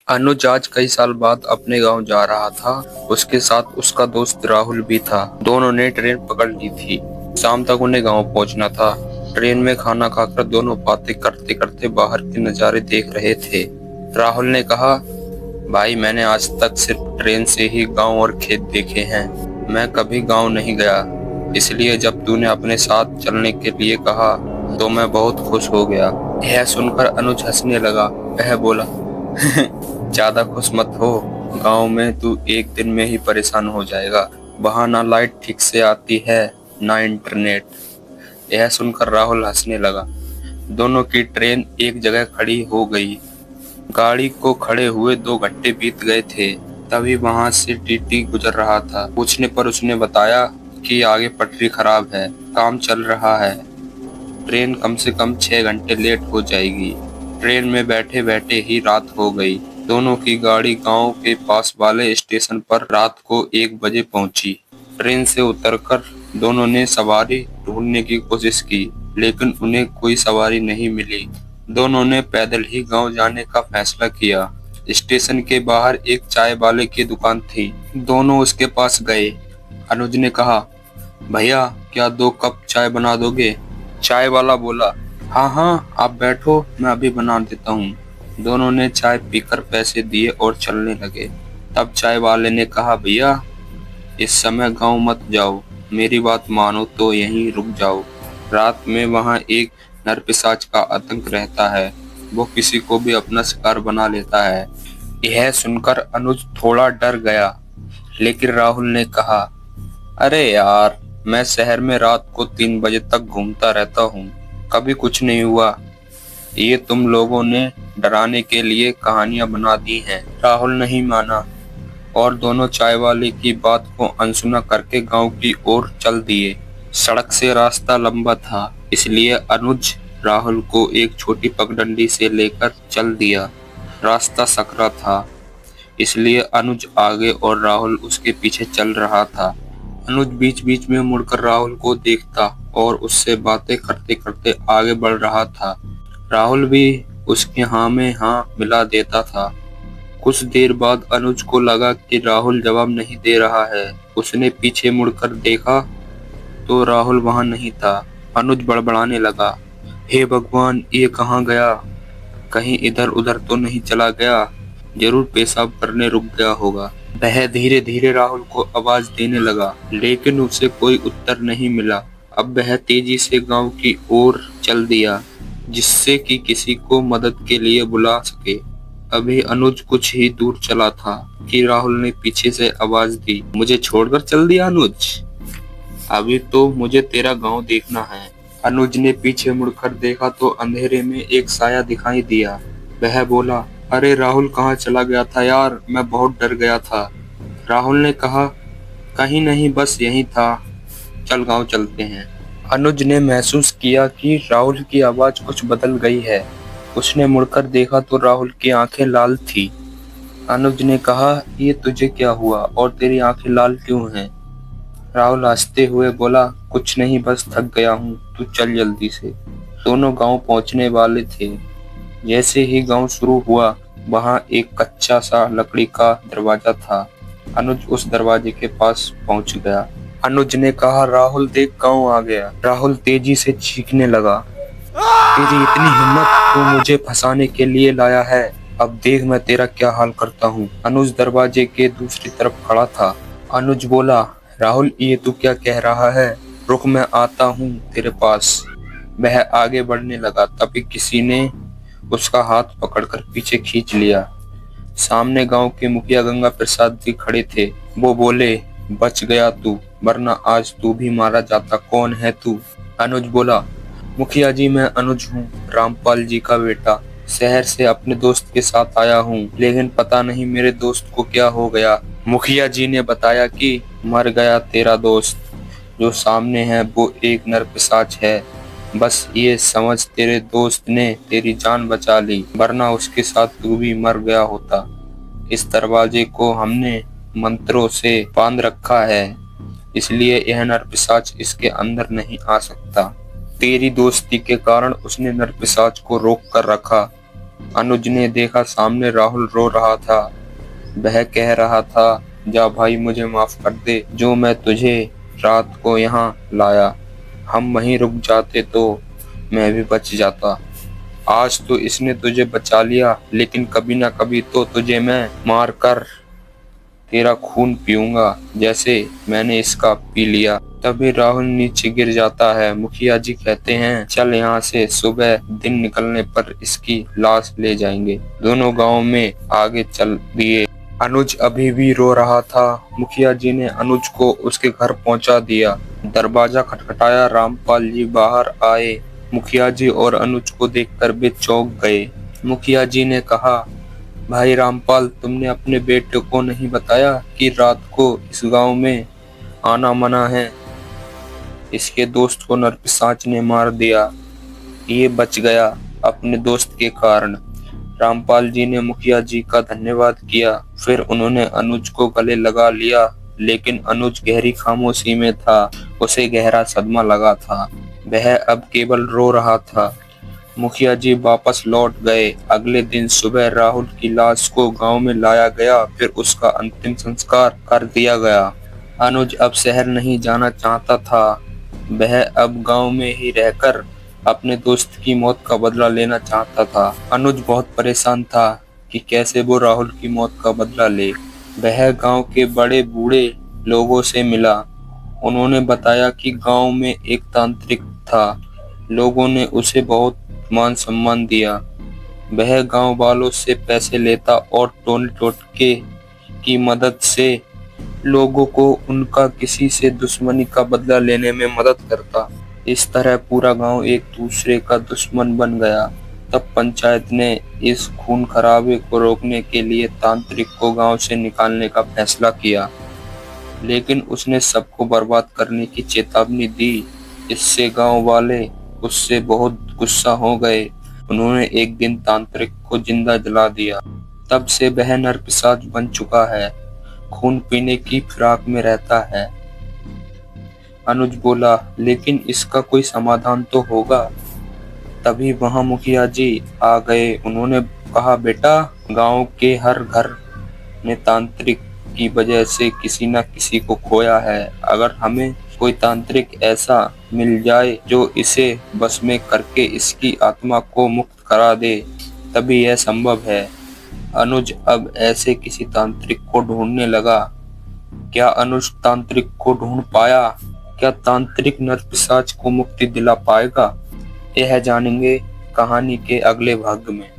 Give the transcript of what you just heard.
अनुज आज कई साल बाद अपने गांव जा रहा था। उसके साथ उसका दोस्त राहुल भी था। दोनों ने ट्रेन पकड़ ली थी। शाम तक उन्हें गांव पहुंचना था। ट्रेन में खाना खाकर दोनों बातें करते करते बाहर के नज़ारे देख रहे थे। राहुल ने कहा, भाई मैंने आज तक सिर्फ ट्रेन से ही गांव और खेत देखे हैं। मैं कभी गांव नहीं गया, इसलिए जब तूने अपने साथ चलने के लिए कहा तो मैं बहुत खुश हो गया। यह सुनकर अनुज हंसने लगा। वह बोला, ज्यादा खुश मत हो, गांव में तू एक दिन में ही परेशान हो जाएगा। वहां ना लाइट ठीक से आती है ना इंटरनेट। यह सुनकर राहुल हंसने लगा। दोनों की ट्रेन एक जगह खड़ी हो गई। गाड़ी को खड़े हुए 2 घंटे बीत गए थे। तभी वहां से टीटी गुजर रहा था। पूछने पर उसने बताया कि आगे पटरी खराब है, काम चल रहा है, ट्रेन कम से कम 6 घंटे लेट हो जाएगी। ट्रेन में बैठे बैठे ही रात हो गई। दोनों की गाड़ी गांव के पास वाले स्टेशन पर रात को 1 बजे पहुंची। ट्रेन से उतरकर दोनों ने सवारी ढूंढने की कोशिश की, लेकिन उन्हें कोई सवारी नहीं मिली। दोनों ने पैदल ही गांव जाने का फैसला किया। स्टेशन के बाहर एक चाय वाले की दुकान थी। दोनों उसके पास गए। अनुज ने कहा, भैया क्या 2 कप चाय बना दोगे? चाय वाला बोला, हाँ हाँ आप बैठो, मैं अभी बना देता हूँ। दोनों ने चाय पीकर पैसे दिए और चलने लगे। तब चाय वाले ने कहा, भैया इस समय गांव मत जाओ, मेरी बात मानो तो यहीं रुक जाओ। रात में वहां एक नरपिशाच का आतंक रहता है, वो किसी को भी अपना शिकार बना लेता है। यह सुनकर अनुज थोड़ा डर गया, लेकिन राहुल ने कहा, अरे यार मैं शहर में रात को 3 बजे तक घूमता रहता हूँ, कभी कुछ नहीं हुआ। ये तुम लोगों ने डराने के लिए कहानियां बना दी हैं। राहुल नहीं माना और दोनों चाय वाले की बात को अनसुना करके गांव की ओर चल दिए। सड़क से रास्ता लंबा था, इसलिए अनुज राहुल को एक छोटी पगडंडी से लेकर चल दिया। रास्ता सकरा था, इसलिए अनुज आगे और राहुल उसके पीछे चल रहा था। अनुज बीच बीच में मुड़कर राहुल को देखता और उससे बातें करते करते आगे बढ़ रहा था। राहुल भी उसके हाँ में हाँ मिला देता था। कुछ देर बाद अनुज को लगा कि राहुल जवाब नहीं दे रहा है। उसने पीछे मुड़कर देखा तो राहुल वहां नहीं था। अनुज बड़बड़ाने लगा, हे भगवान ये कहाँ गया? कहीं इधर उधर तो नहीं चला गया? जरूर पेशाब करने रुक गया होगा। वह धीरे धीरे राहुल को आवाज देने लगा, लेकिन उसे कोई उत्तर नहीं मिला। अब वह तेजी से गांव की ओर चल दिया, जिससे कि किसी को मदद के लिए बुला सके। अभी अनुज कुछ ही दूर चला था कि राहुल ने पीछे से आवाज दी, मुझे छोड़कर चल दिया अनुज? अभी तो मुझे तेरा गांव देखना है। अनुज ने पीछे मुड़कर देखा तो अंधेरे में एक साया दिखाई दिया। वह बोला, अरे राहुल कहाँ चला गया था यार, मैं बहुत डर गया था। राहुल ने कहा, कहीं नहीं बस यहीं था, चल गांव चलते हैं। अनुज ने महसूस किया कि राहुल की आवाज कुछ बदल गई है। उसने मुड़कर देखा तो राहुल की आंखें लाल थी। अनुज ने कहा, ये तुझे क्या हुआ और तेरी आंखें लाल क्यों हैं? राहुल हंसते हुए बोला, कुछ नहीं बस थक गया हूँ, तू चल जल्दी से। दोनों गांव पहुंचने वाले थे। जैसे ही गांव शुरू हुआ, वहां एक कच्चा सा लकड़ी का दरवाजा था। अनुज उस दरवाजे के पास पहुंच गया। अनुज ने कहा, राहुल देख गांव आ गया। राहुल तेजी से चीखने लगा, तेरी इतनी हिम्मत, तू मुझे फंसाने के लिए लाया है, अब देख मैं तेरा क्या हाल करता हूँ। अनुज दरवाजे के दूसरी तरफ खड़ा था। अनुज बोला, राहुल ये तू क्या कह रहा है? रुक मैं आता हूँ तेरे पास। वह आगे बढ़ने लगा, तभी किसी ने उसका हाथ पकड़कर पीछे खींच लिया। सामने गांव के मुखिया गंगा प्रसाद जी खड़े थे। वो बोले, बच गया तू, वरना आज तू भी मारा जाता। कौन है तू? अनुज बोला, मुखिया जी मैं अनुज हूँ, रामपाल जी का बेटा। शहर से अपने दोस्त के साथ आया हूँ, लेकिन पता नहीं मेरे दोस्त को क्या हो गया। मुखिया जी ने बताया कि मर गया तेरा दोस्त। जो सामने है वो एक नरपिशाच है। बस ये समझ तेरे दोस्त ने तेरी जान बचा ली, वरना उसके साथ तू भी मर गया होता। इस दरवाजे को हमने मंत्रों से बांध रखा है, इसलिए यह नरपिशाच इसके अंदर नहीं आ सकता। तेरी दोस्ती के कारण उसने नरपिशाच को रोक कर रखा। अनुज ने देखा सामने राहुल रो रहा था। वह कह रहा था, जा भाई मुझे माफ कर दे, जो मैं तुझे रात को यहाँ लाया। हम वहीं रुक जाते तो मैं भी बच जाता। आज तो इसने तुझे बचा लिया, लेकिन कभी ना कभी तो तुझे मैं मार कर तेरा खून पीऊंगा, जैसे मैंने इसका पी लिया। तभी राहुल नीचे गिर जाता है। मुखिया जी कहते हैं, चल यहाँ से, सुबह दिन निकलने पर इसकी लाश ले जाएंगे। दोनों गांव में आगे चल दिए। अनुज अभी भी रो रहा था। मुखिया जी ने अनुज को उसके घर पहुंचा दिया। दरवाजा खटखटाया। रामपाल जी बाहर आए। मुखिया जी और अनुज को देखकर वे चौंक गए। मुखिया जी ने कहा, भाई रामपाल, तुमने अपने बेटे को नहीं बताया कि रात को इस गांव में आना मना है? इसके दोस्त को नरपिशाच ने मार दिया। ये बच गया अपने दोस्त के कारण। रामपाल जी ने मुखिया जी का धन्यवाद किया। फिर उन्होंने अनुज को गले लगा लिया, लेकिन अनुज गहरी खामोशी में था। उसे गहरा सदमा लगा था। वह अब केवल रो रहा था। मुखिया जी वापस लौट गए। अगले दिन सुबह राहुल की लाश को गांव में लाया गया, फिर उसका अंतिम संस्कार कर दिया गया। अनुज अब शहर नहीं जाना चाहता था। वह अब गांव में ही रहकर अपने दोस्त की मौत का बदला लेना चाहता था। अनुज बहुत परेशान था कि कैसे वो राहुल की मौत का बदला ले। वह गांव के बड़े बूढ़े लोगों से मिला। उन्होंने बताया कि गांव में एक तांत्रिक था। लोगों ने उसे बहुत मान सम्मान दिया। वह गांव वालों से पैसे लेता और टोने टोटके की मदद से लोगों को उनका किसी से दुश्मनी का बदला लेने में मदद करता। इस तरह पूरा गांव एक दूसरे का दुश्मन बन गया। तब पंचायत ने इस खून खराबे को रोकने के लिए तांत्रिक को गांव से निकालने का फैसला किया, लेकिन उसने सबको बर्बाद करने की चेतावनी दी। इससे गांव वाले उससे बहुत गुस्सा हो गए। उन्होंने एक दिन तांत्रिक को जिंदा जला दिया। तब से वह नरपिशाच बन चुका है, खून पीने की फिराक में रहता है। अनुज बोला, लेकिन इसका कोई समाधान तो होगा। तभी वहां मुखिया जी आ गए। उन्होंने कहा, बेटा, गांव के हर घर ने तांत्रिक की वजह से किसी न किसी को खोया है। अगर हमें कोई तांत्रिक ऐसा मिल जाए जो इसे बस में करके इसकी आत्मा को मुक्त करा दे, तभी यह संभव है। अनुज अब ऐसे किसी तांत्रिक को ढूंढने लगा। क्या अनुज तांत्रिक को ढूंढ पाया? क्या तांत्रिक नरपिशाच को मुक्ति दिला पाएगा? यह जानेंगे कहानी के अगले भाग में।